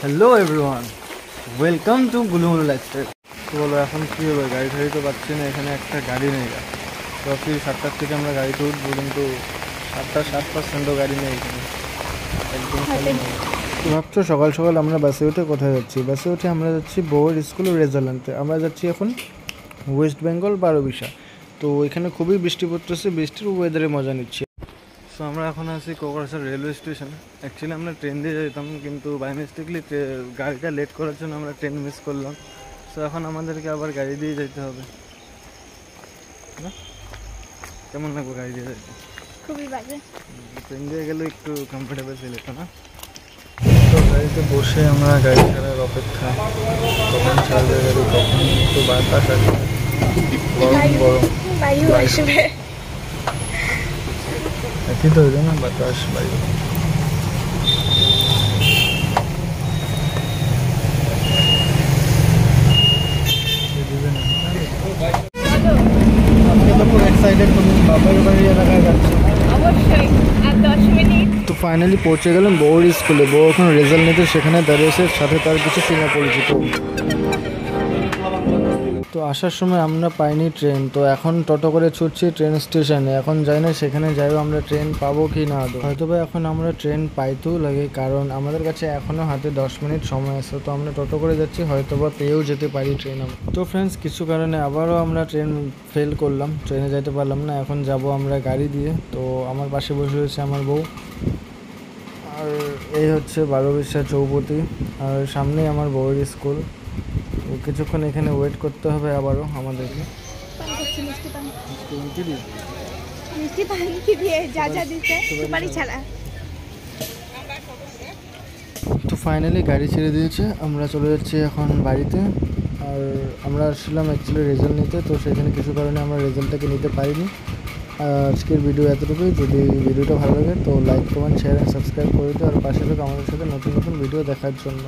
Hello everyone, welcome to Gulumulu lifestyle. তো বলো এখন কী হবে, গাড়ি ঠাড়ি তো পাচ্ছি না, এখানে একটা গাড়ি নেই। তো ফির 7টার থেকে আমরা গাড়িতে উঠবো, কিন্তু 7:07% গাড়ি নেই এখানে, একদম খালি নেই। তো ভাবছো সকাল সকাল আমরা বাসে উঠে কোথায় যাচ্ছি? বাসে উঠে আমরা যাচ্ছি বউয়ের স্কুলের রেজাল্ট আনতে। আমরা যাচ্ছি এখন ওয়েস্ট বেঙ্গল বারোবিশা। তো এখানে খুবই বৃষ্টি পড়তেছে, বৃষ্টির ওয়েদারে মজা নিচ্ছি। সো আমরা এখন আছি কোকরাঝাড় রেলওয়ে স্টেশনে। অ্যাকচুয়ালি আমরা ট্রেন দিয়ে যেতাম, কিন্তু বাই মিস্টেকলি গাড়িটা লেট করার জন্য আমরা ট্রেন মিস করলাম। সো এখন আমাদেরকে আবার গাড়ি দিয়ে যেতে হবে। না কেমন লাগবে গাড়ি দিয়ে যেতে? খুবই বাজে। ট্রেন দিয়ে গেলে একটু কমফোর্টেবল ফিল হতো না? তো গাড়িতে বসে আমরা গাড়ি ছাড়ার অপেক্ষা, কখন ছাড়বে গাড়ি, কখন একটু বাতাস আসবে, গরম গরম বায়ু আসবে। একই তো হইল না, বাতাস বায়ু। আপনি তো পুরো এক্সাইটেড, তুমি বাবার বাড়ি এলাকায় যাচ্ছি। অবশ্যই, আর 10 মিনিট। তো ফাইনালি পৌঁছে গেলাম বউর স্কুলে। বউ এখন রেজাল্ট নিতে সেখানে দাঁড়িয়েছে, সাথে তার কিছু চেনা পরিচিত। তো আসার সময় আমরা পাইনি ট্রেন, তো এখন টোটো করে ছুটছি ট্রেন স্টেশনে। এখন যাই না সেখানে যাইও আমরা ট্রেন পাবো কি না আদৌ। হয়তো বা এখন আমরা ট্রেন পাইতেও লাগে, কারণ আমাদের কাছে এখনও হাতে 10 মিনিট সময় আছে। তো আমরা টোটো করে যাচ্ছি, হয়তো বা পেয়েও যেতে পারি ট্রেন। তো ফ্রেন্ডস, কিছু কারণে আবারও আমরা ট্রেন ফেল করলাম, ট্রেনে যাইতে পারলাম না। এখন যাব আমরা গাড়ি দিয়ে। তো আমার পাশে বসে রয়েছে আমার বউ, আর এই হচ্ছে বারোবিশা চৌপতি, আর সামনেই আমার বউয়ের স্কুল। কিছুক্ষণ এখানে ওয়েট করতে হবে আবারও আমাদেরকে। মিষ্টি পান কি দিয়ে যা যা দিতে সুপারি ছাড়া। তো ফাইনালি গাড়ি ছেড়ে দিয়েছে, আমরা চলে যাচ্ছি এখন বাড়িতে। আর আমরা আসছিলাম অ্যাকচুয়ালি রেজাল্ট নিতে, তো সেখানে কিছু কারণে আমরা রেজাল্টটাকে নিতে পারিনি। আজকের ভিডিও এতটুকুই। যদি ভিডিওটা ভালো লাগে তো like, comment, share and subscribe করে দিও, আর পাশে থাকো আমাদের সাথে নতুন নতুন ভিডিও দেখার জন্য।